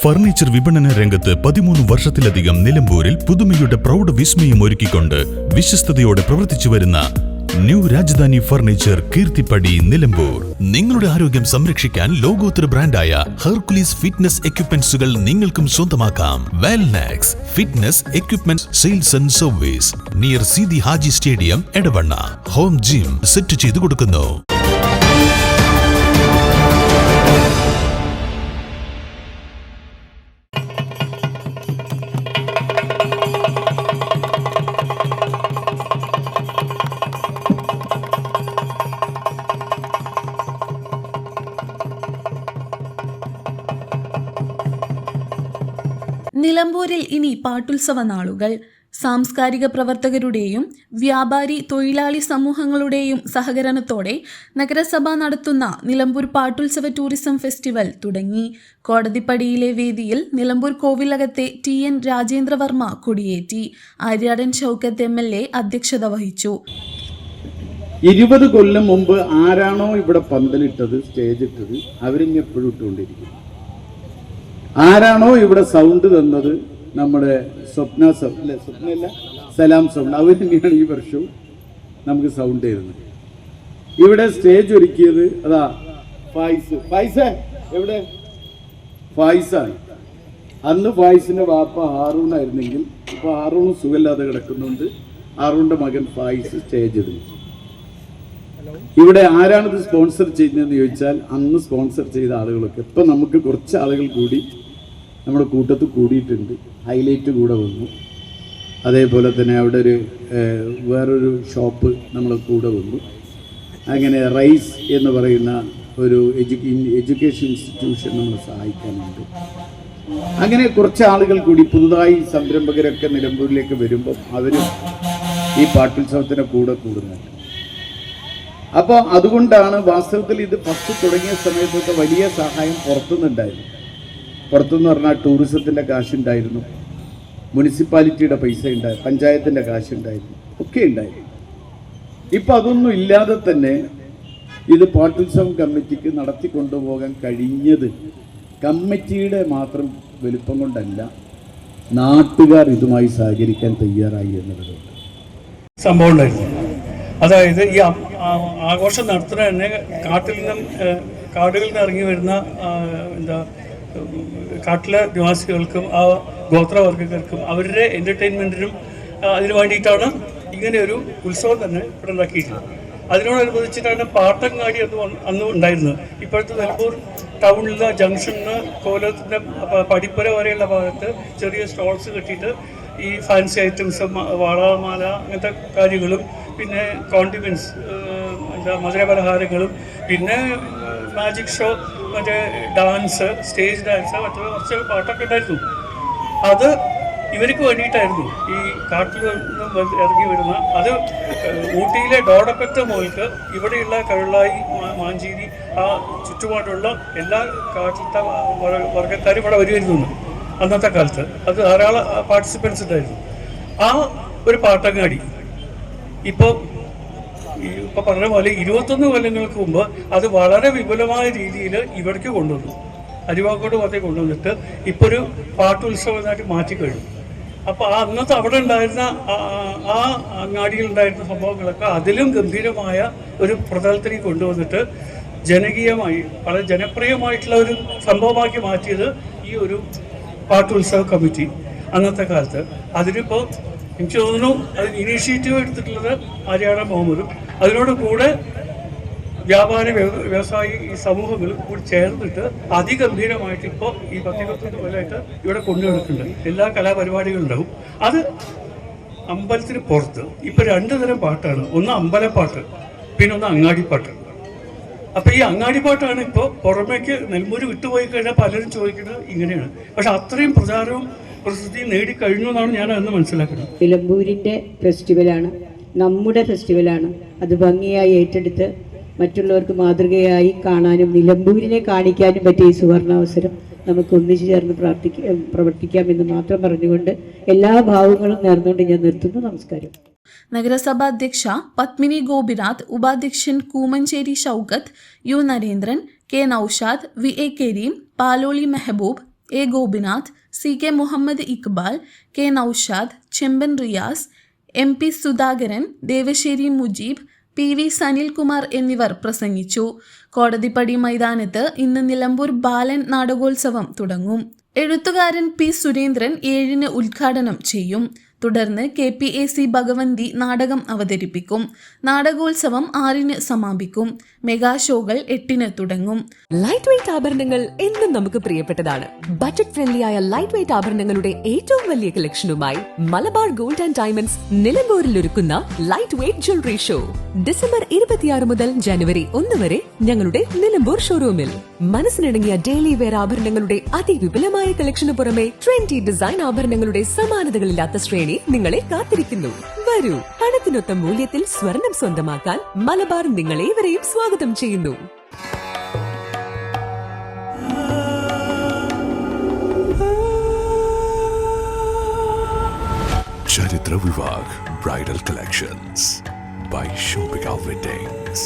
Furniture വിപണന രംഗത്ത് 13 വർഷത്തിലധികം നിലമ്പൂരിൽ പുതുമയുടെ പ്രൗഢ വിസ്മയം ഒരുക്കിക്കൊണ്ട് വിശ്വസ്തയോടെ പ്രവർത്തിച്ചു വരുന്ന ന്യൂ രാജധാനി ഫർണിച്ചർ കീർത്തിപ്പടി നിലമ്പൂർ. നിങ്ങളുടെ ആരോഗ്യം സംരക്ഷിക്കാൻ ലോകോത്തര ബ്രാൻഡായ ഹെർക്കുലീസ് ഫിറ്റ്നസ് എക്യുപ്മെന്റ്സുകൾ നിങ്ങൾക്കും സ്വന്തമാക്കാം. Wellnex fitness equipment sales and service near Seethi Haji stadium, Edavanna. Home gym set ചെയ്തു കൊടുക്കുന്നു. നിലമ്പൂരിൽ ഇനി പാട്ടുത്സവ നാളുകൾ. സാംസ്കാരിക പ്രവർത്തകരുടെയും വ്യാപാരി തൊഴിലാളി സമൂഹങ്ങളുടെയും സഹകരണത്തോടെ നഗരസഭ നടത്തുന്ന നിലമ്പൂർ പാട്ടുത്സവ ടൂറിസം ഫെസ്റ്റിവൽ തുടങ്ങി. കോടതിപ്പടിയിലെ വേദിയിൽ നിലമ്പൂർ കോവിലകത്തെ TN രാജേന്ദ്രവർമ്മ കൊടിയേറ്റി. ആര്യാടൻ ഷൗക്കത്ത് MLA അധ്യക്ഷത വഹിച്ചു. 20 കൊല്ലം മുമ്പ് ആരാണോ ഇവിടെ പന്തലിട്ടത്, സ്റ്റേജ് ഇട്ടത്, അവരിങ്ങ് എപ്പോഴും ഇട്ടുകൊണ്ടിരിക്കും. ആരാണോ ഇവിടെ സൗണ്ട് തന്നത്, നമ്മുടെ സ്വപ്നല്ല സലാം സൗണ്ട്, അവർ തന്നെയാണ് ഈ വർഷവും നമുക്ക് സൗണ്ട് തരുന്നത്. ഇവിടെ സ്റ്റേജ് ഒരുക്കിയത് അതാ ഫായിസ് എവിടെ? ഫായിസാണ്. അന്ന് ഫായിസിന്റെ വാപ്പ ഹാറൂണായിരുന്നെങ്കിൽ ഇപ്പൊ ഹാറൂൺ സുഖമില്ലാതെ കിടക്കുന്നുണ്ട്. ഹാറൂണിന്റെ മകൻ ഫായിസ് സ്റ്റേജ് ഇടുന്നു. ഇവിടെ ആരാണിത് സ്പോൺസർ ചെയ്യുന്നതെന്ന് ചോദിച്ചാൽ അന്ന് സ്പോൺസർ ചെയ്ത ആളുകളൊക്കെ ഇപ്പൊ നമുക്ക് കുറച്ച് ആളുകൾ കൂടി നമ്മുടെ കൂട്ടത്തിൽ കൂടിയിട്ടുണ്ട്. ഹൈലൈറ്റ് കൂടെ വന്നു. അതേപോലെ തന്നെ അവിടെ ഒരു വേറൊരു ഷോപ്പ് നമ്മളെ കൂടെ വന്നു. അങ്ങനെ റൈസ് എന്ന് പറയുന്ന ഒരു എഡ്യൂക്കേഷൻ ഇൻസ്റ്റിറ്റ്യൂഷൻ നമ്മളെ സഹായിക്കാനുണ്ട്. അങ്ങനെ കുറച്ച് ആളുകൾ കൂടി പുതുതായി സംരംഭകരൊക്കെ നിലമ്പൂരിലേക്ക് വരുമ്പോൾ അവരും ഈ പാട്ടുത്സവത്തിൻ്റെ കൂടെ കൂടുന്നുണ്ട്. അപ്പോൾ അതുകൊണ്ടാണ് വാസ്തവത്തിൽ ഇത് ഫസ്റ്റ് തുടങ്ങിയ സമയത്തൊക്കെ വലിയ സഹായം പുറത്തുനിന്നുണ്ടായിരുന്നു. പുറത്തുനിന്ന് പറഞ്ഞാൽ ടൂറിസത്തിൻ്റെ കാശുണ്ടായിരുന്നു, മുനിസിപ്പാലിറ്റിയുടെ പൈസ ഉണ്ടായിരുന്നു, പഞ്ചായത്തിൻ്റെ കാശുണ്ടായിരുന്നു, ഒക്കെ ഉണ്ടായിരുന്നു. ഇപ്പം അതൊന്നും ഇല്ലാതെ തന്നെ ഇത് പാട്ടുത്സവം കമ്മിറ്റിക്ക് നടത്തിക്കൊണ്ടുപോകാൻ കഴിഞ്ഞത് കമ്മിറ്റിയുടെ മാത്രം വലുപ്പം കൊണ്ടല്ല, നാട്ടുകാർ ഇതുമായി സഹകരിക്കാൻ തയ്യാറായി എന്നതുകൊണ്ട് സംഭവം ഉണ്ടായിരുന്നു. അതായത് ഈ ആഘോഷം നടത്തുന്ന തന്നെ കാടുകളിൽ നിന്ന് ഇറങ്ങി വരുന്ന കാട്ടിലെ നിവാസികൾക്കും ആ ഗോത്രവർഗ്ഗക്കാർക്കും അവരുടെ എൻ്റർടൈൻമെൻറ്റിനും അതിന് വേണ്ടിയിട്ടാണ് ഇങ്ങനെ ഒരു ഉത്സവം തന്നെ ഇവിടെ ഉണ്ടാക്കിയിട്ടുള്ളത്. അതിനോടനുബന്ധിച്ചിട്ടാണ് പാട്ടങ്ങാടി അന്ന് ഉണ്ടായിരുന്നത്. ഇപ്പോഴത്തെ നിലമ്പൂർ ടൗണിലെ ജംഗ്ഷനിൽ കോലത്തിൻ്റെ പടിപ്പുര വരെയുള്ള ഭാഗത്ത് ചെറിയ സ്റ്റോൾസ് കെട്ടിയിട്ട് ഈ ഫാൻസി ഐറ്റംസ്, വാളമാല, അങ്ങനത്തെ കാര്യങ്ങളും പിന്നെ കോണ്ടിമെൻറ്റ്സ്, മധുരപലഹാരങ്ങളും, പിന്നെ മാജിക് ഷോ, മറ്റേ ഡാൻസ്, സ്റ്റേജ് ഡാൻസ്, മറ്റേ കുറച്ച് പാട്ടൊക്കെ ഉണ്ടായിരുന്നു. അത് ഇവർക്ക് വേണ്ടിയിട്ടായിരുന്നു. ഈ കാട്ടിൽ നിന്നും ഇറങ്ങി വരുന്ന അത് ഊട്ടിയിലെ ഡോഡപ്പറ്റ മുതൽക്ക് ഇവിടെയുള്ള കരുളായി, മാഞ്ചേരി, ആ ചുറ്റുപാടുള്ള എല്ലാ കാട്ടിലത്തെ വർഗ്ഗക്കാരും ഇവിടെ വരുമായിരുന്നു അന്നത്തെ കാലത്ത്. അത് ധാരാളം പാർട്ടിസിപ്പൻസ് ഉണ്ടായിരുന്നു. ആ ഒരു പാട്ടങ്ങാടി ഇപ്പോൾ പറഞ്ഞ പോലെ 21 കൊല്ലങ്ങൾക്ക് മുമ്പ് അത് വളരെ വിപുലമായ രീതിയിൽ ഇവിടേക്ക് കൊണ്ടുവന്നു. അരിവാക്കോട് ഭാഗത്തേക്ക് കൊണ്ടുവന്നിട്ട് ഇപ്പോൾ ഒരു പാട്ടുത്സവമായിട്ട് മാറ്റിക്കഴിഞ്ഞു. അപ്പോൾ ആ അന്നത്തെ അവിടെ ഉണ്ടായിരുന്ന ആ അങ്ങാടിയിലുണ്ടായിരുന്ന സംഭവങ്ങളൊക്കെ അതിലും ഗംഭീരമായ ഒരു പ്രതലത്തിലേക്ക് കൊണ്ടുവന്നിട്ട് ജനകീയമായി വളരെ ജനപ്രിയമായിട്ടുള്ള ഒരു സംഭവമാക്കി മാറ്റിയത് ഈ ഒരു പാട്ടുത്സവ കമ്മിറ്റി അന്നത്തെ കാലത്ത്. അതിനിപ്പോൾ എനിക്ക് തോന്നുന്നു അതിന് ഇനീഷ്യേറ്റീവ് എടുത്തിട്ടുള്ളത് ആര്യാടൻ മുഹമ്മദും അതിനോട് കൂടെ വ്യാപാര വ്യവസായി ഈ സമൂഹങ്ങളും കൂടി ചേർന്നിട്ട് അതിഗംഭീരമായിട്ട് ഇപ്പോൾ ഈ 10-21 കൊല്ലമായിട്ട് ഇവിടെ കൊണ്ടുനടക്കുന്നുണ്ട്. എല്ലാ കലാപരിപാടികളും ഉണ്ടാവും. അത് അമ്പലത്തിന് പുറത്ത് ഇപ്പോൾ 2 തരം പാട്ടാണ്. ഒന്ന് അമ്പലപ്പാട്ട്, പിന്നെ ഒന്ന് അങ്ങാടിപ്പാട്ട്. അപ്പോൾ ഈ അങ്ങാടിപ്പാട്ടാണ് ഇപ്പോൾ പുറമേക്ക് നെൽമൂർ വിട്ടുപോയി കഴിഞ്ഞാൽ പലരും ചോദിക്കുന്നത് ഇങ്ങനെയാണ്. പക്ഷെ അത്രയും പ്രചാരവും പ്രസിദ്ധി നേടിക്കഴിഞ്ഞു എന്നാണ് ഞാൻ അന്ന് മനസ്സിലാക്കുന്നത്. നിലമ്പൂരിൻ്റെ ഫെസ്റ്റിവലാണ്, നമ്മുടെ ഫെസ്റ്റിവലാണ്. അത് ഭംഗിയായി ഏറ്റെടുത്ത് മറ്റുള്ളവർക്ക് മാതൃകയായി കാണാനും നിലമ്പൂരിനെ കാണിക്കാനും പറ്റിയ ഈ സുവർണാവസരം നമുക്ക് ഒന്നിച്ചു ചേർന്ന് പ്രവർത്തിക്കാമെന്ന് മാത്രം പറഞ്ഞുകൊണ്ട് എല്ലാ ഭാവങ്ങളും നേർന്നുകൊണ്ട് ഞാൻ നിർത്തുന്നു. നമസ്കാരം. നഗരസഭാ അധ്യക്ഷ പത്മിനി ഗോപിനാഥ്, ഉപാധ്യക്ഷൻ Koomancheri Shoukath, U Narendran, K Noushad, VA Kareem, Paloli Mehaboob, A Gopinath, CK Muhammad Iqbal, K Noushad, Chemban Riyas, MP Sudhakaran, Devasseri Mujeeb, PV Sanilkumar എന്നിവർ പ്രസംഗിച്ചു. കോടതിപ്പടി മൈതാനത്ത് ഇന്ന് നിലമ്പൂർ ബാലൻ നാടകോത്സവം തുടങ്ങും. എഴുത്തുകാരൻ P സുരേന്ദ്രൻ 7-ന് ഉദ്ഘാടനം ചെയ്യും. തുടർന്ന് KPAC ഭഗവന്തി നാടകം അവതരിപ്പിക്കും. നാടകോത്സവം 6-ന് സമാപിക്കും. മെഗാ ഷോകൾ 8-ന് തുടങ്ങും. ലൈറ്റ് വെയ്റ്റ് ആഭരണങ്ങൾ എന്നും നമുക്ക് പ്രിയപ്പെട്ടതാണ്. ബജറ്റ് ഫ്രണ്ട്ലി ആയ ലൈറ്റ് വെയ്റ്റ് ആഭരണങ്ങളുടെ ഏറ്റവും വലിയ കളക്ഷനുമായി മലബാർ ഗോൾഡ് ആൻഡ് ഡയമണ്ട്സ് നിലമ്പൂരിൽ ഒരുക്കുന്ന ലൈറ്റ് വെയ്റ്റ് ജ്വല്ലറി ഷോ ഡിസംബർ 26 മുതൽ ജനുവരി 1 വരെ ഞങ്ങളുടെ നിലമ്പൂർ ഷോറൂമിൽ. മനസ്സിനിണങ്ങിയ ഡെയിലി വെയർ ആഭരണങ്ങളുടെ അതിവിപുലമായ കളക്ഷന് പുറമെ ട്രെൻഡി ഡിസൈൻ ആഭരണങ്ങളുടെ സമാനതകളില്ലാത്ത ശ്രേണി നിങ്ങളെ കാത്തിരിക്കുന്നു. വരൂ, പണത്തിനൊത്ത മൂല്യത്തിൽ സ്വർണം സ്വന്തമാക്കാൻ മലബാർ നിങ്ങളേവരെയും സ്വാഗതം ചെയ്യുന്നു. ചരിത്ര Vivah bridal collections by Shobhika Weddings.